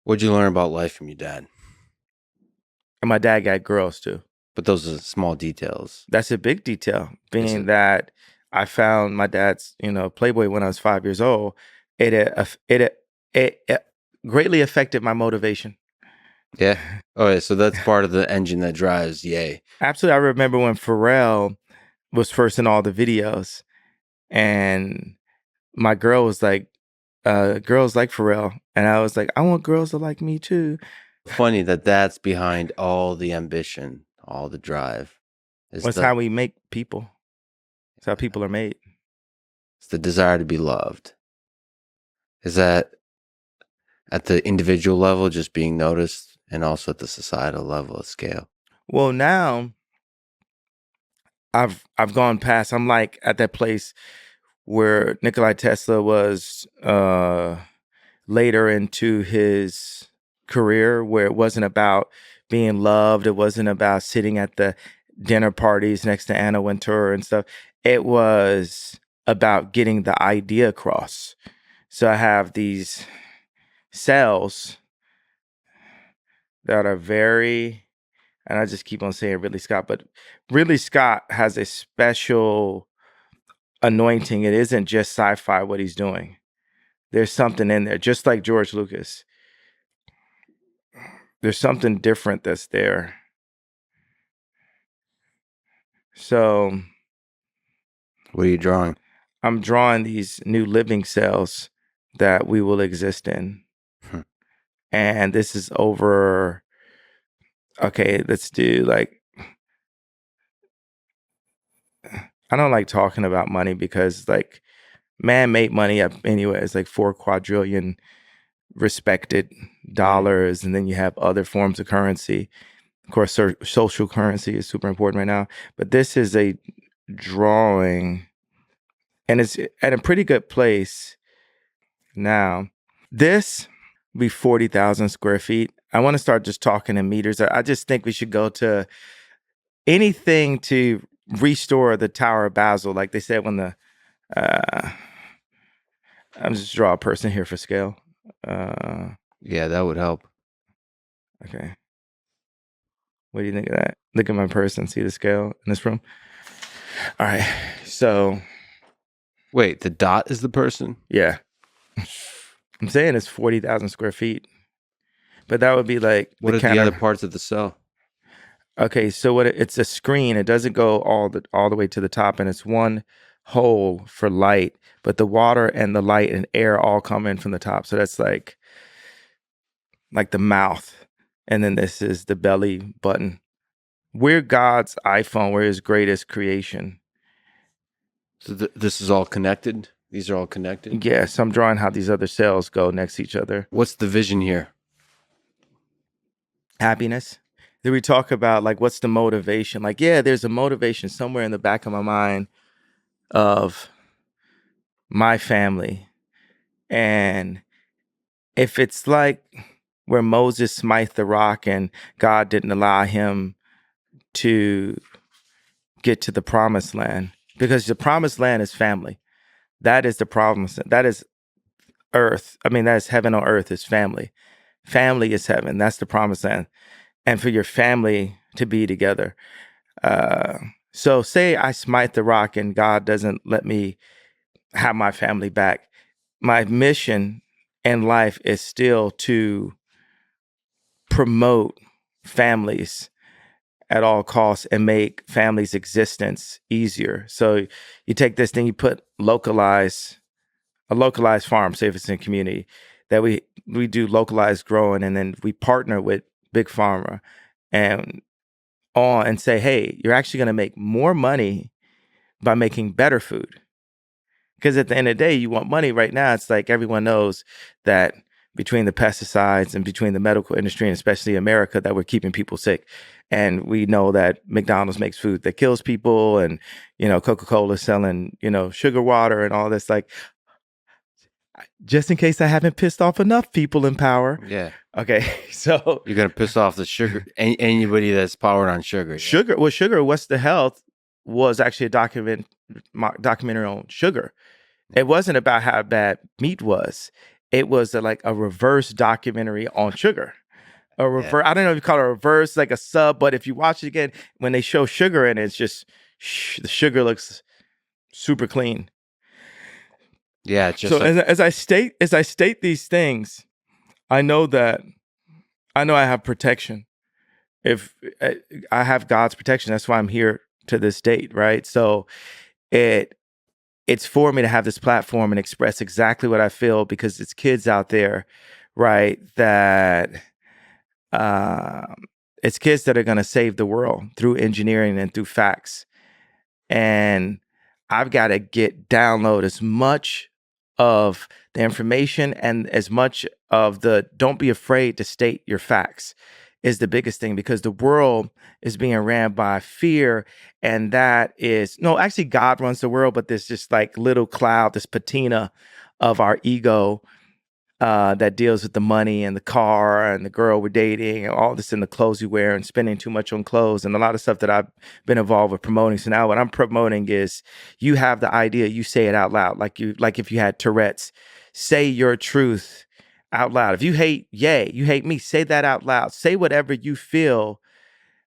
What'd you learn about life from your dad? And my dad got girls too. But those are small details. That's a big detail, Is being it? that I found my dad's, Playboy when I was 5 years old. It greatly affected my motivation. Yeah. Oh, yeah. So that's part of the engine that drives Ye. Absolutely, I remember when Pharrell was first in all the videos, and my girl was like, "Girls like Pharrell," and I was like, "I want girls to like me too." Funny that that's behind all the ambition, all the drive. Is That's the how we make people. That's how people are made. it's the desire to be loved. Is that at the individual level, just being noticed, and also at the societal level of scale? Well, now I've gone past. I'm like at that place where Nikolai Tesla was later into his career, where it wasn't about being loved. It wasn't about sitting at the dinner parties next to Anna Wintour and stuff. It was about getting the idea across. So I have these cells that are very, and I just keep on saying Ridley Scott, but Ridley Scott has a special anointing. It isn't just sci-fi what he's doing. There's something in there, just like George Lucas. There's something different that's there. So What are you drawing? I'm drawing these new living cells that we will exist in. Hmm. And this is over, okay, let's do like, I don't like talking about money because like man-made money anyway is like 4 quadrillion respected dollars. And then you have other forms of currency. Of course, social currency is super important right now. But this is a drawing, and it's at a pretty good place now. This be 40,000 square feet. I want to start just talking in meters. I just think we should go to anything to restore the Tower of Basel, like they said when the. I'm just draw a person here for scale. Yeah, that would help. Okay. What do you think of that? Look at my person. See the scale in this room. All right. So Wait, the dot is the person? yeah, I'm saying it's 40,000 square feet, but that would be like the What are the other counter. parts of the cell? Okay, so it's a screen. It doesn't go all the way to the top, and it's one hole for light, but the water and the light and air all come in from the top. So that's like the mouth, and then this is the belly button. We're God's iPhone. We're His greatest creation. So this is all connected? These are all connected? Yes, I'm drawing how these other cells go next to each other. What's the vision here? Happiness. Then we talk about like what's the motivation? Like, yeah, there's a motivation somewhere in the back of my mind of my family. And if it's like where Moses smite the rock and God didn't allow him to get to the promised land, because the promised land is family. That is the promise. That is earth. I mean, that is heaven on earth is family. Family is heaven. That's the promised land. And for your family to be together. So say I smite the rock and God doesn't let me have my family back. My mission in life is still to promote families at all costs and make families' existence easier. So you take this thing, you put a localized farm, say if it's in a community, that we do localized growing, and then we partner with Big Pharma and and say, hey, you're actually going to make more money by making better food. Because at the end of the day, you want money right now. It's like everyone knows that between the pesticides and between the medical industry, and especially America, that we're keeping people sick. And we know that McDonald's makes food that kills people, and Coca-Cola selling sugar water and all this. Like, just in case I haven't pissed off enough people in power. Yeah. Okay, so You're going to piss off the sugar, anybody that's powered on sugar. sugar. Well, sugar. What's the health? Was actually a documentary on sugar. It wasn't about how bad meat was. it was like a reverse documentary on sugar. A Yeah. reverse, I don't know if you call it a reverse, like a sub, but if you watch it again, when they show sugar in it, it's just the sugar looks super clean. Yeah, So just like as I state these things, I know that I have protection. If I have God's protection, that's why I'm here to this date, right? So it it's for me to have this platform and express exactly what I feel, because it's kids out there, right? That um, it's kids that are going to save the world through engineering and through facts. And I've got to download as much of the information and as much of the don't be afraid to state your facts is the biggest thing, because the world is being ran by fear. And that is, no, actually God runs the world, but there's just like little cloud, this patina of our ego that deals with the money and the car and the girl we're dating and all this in the clothes you wear and spending too much on clothes and a lot of stuff that I've been involved with promoting. So now what I'm promoting is you have the idea, you say it out loud, like if you had Tourette's, say your truth out loud. If you hate Ye, you hate me, say that out loud. Say whatever you feel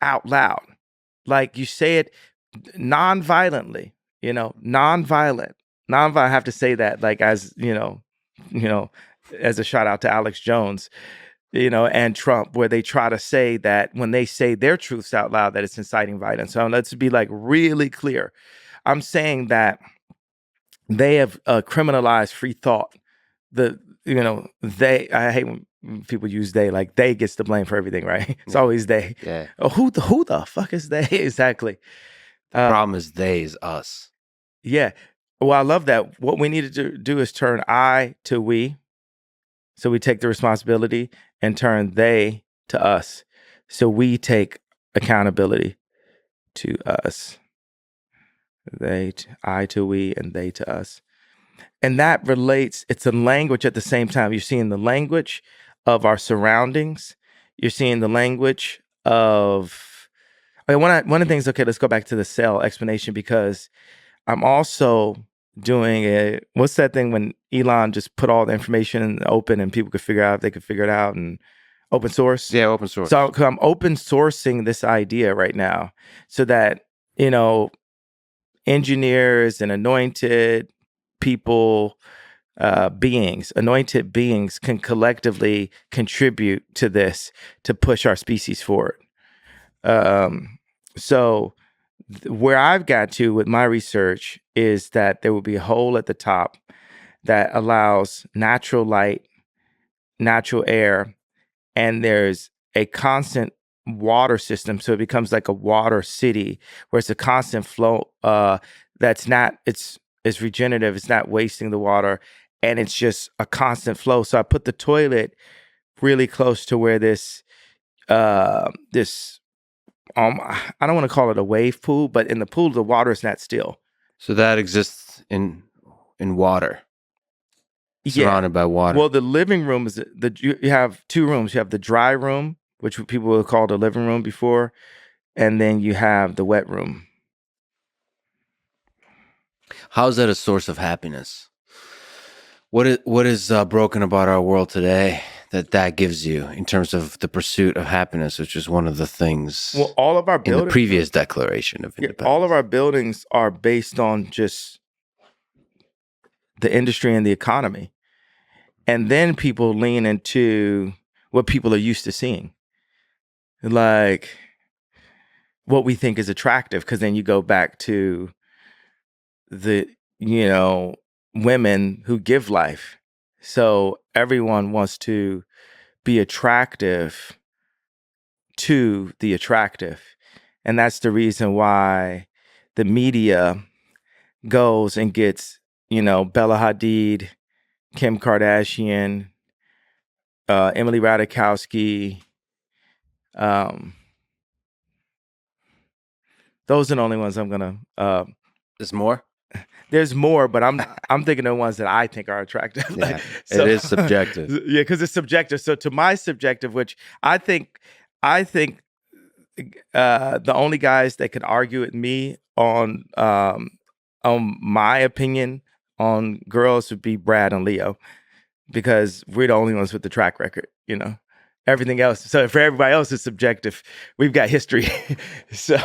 out loud. Like you say it non-violently, non-violent. Non-violent, I have to say that like as, as a shout out to Alex Jones, and Trump, where they try to say that when they say their truths out loud, that it's inciting violence. So let's be like really clear. I'm saying that they have criminalized free thought. I hate when people use they, like they gets the blame for everything, right? It's always they. yeah. Oh, who the fuck is they exactly? The problem is they is us. Yeah. Well, I love that. What we need to do is turn I to we. So we take the responsibility and turn they to us. So we take accountability to us. I to we, and they to us. And that relates, it's a language at the same time. You're seeing the language of our surroundings. You're seeing the language of, okay, one of the things, okay, let's go back to the cell explanation, because I'm also doing what's that thing when Elon just put all the information in the open and people could figure out if they could figure it out, and open source. Yeah, open source. So I'm open sourcing this idea right now so that, engineers and anointed people, anointed beings can collectively contribute to this to push our species forward. So where I've got to with my research is that there will be a hole at the top that allows natural light, natural air, and there's a constant water system. So it becomes like a water city where it's a constant flow. It's regenerative. It's not wasting the water, and it's just a constant flow. So I put the toilet really close to where this I don't want to call it a wave pool, but in the pool, the water is not still. So that exists in water, surrounded by water. Well, the living room is you have two rooms. You have the dry room, which people would call the living room before, and then you have the wet room. How is that a source of happiness? What is broken about our world today that gives you in terms of the pursuit of happiness, which is one of the things all of our in the previous Declaration of Independence? All of our buildings are based on just the industry and the economy. And then people lean into what people are used to seeing, like what we think is attractive, because then you go back to the, women who give life. So everyone wants to be attractive to the attractive. And that's the reason why the media goes and gets, Bella Hadid, Kim Kardashian, Emily Ratajkowski. Those are the only ones I'm gonna. There's more. There's more, but I'm thinking of the ones that I think are attractive. Yeah, it is subjective. Yeah, because it's subjective. So to my subjective, which I think the only guys that could argue with me on my opinion on girls would be Brad and Leo. because we're the only ones with the track record, you know. Everything else, so for everybody else, it's subjective. We've got history, so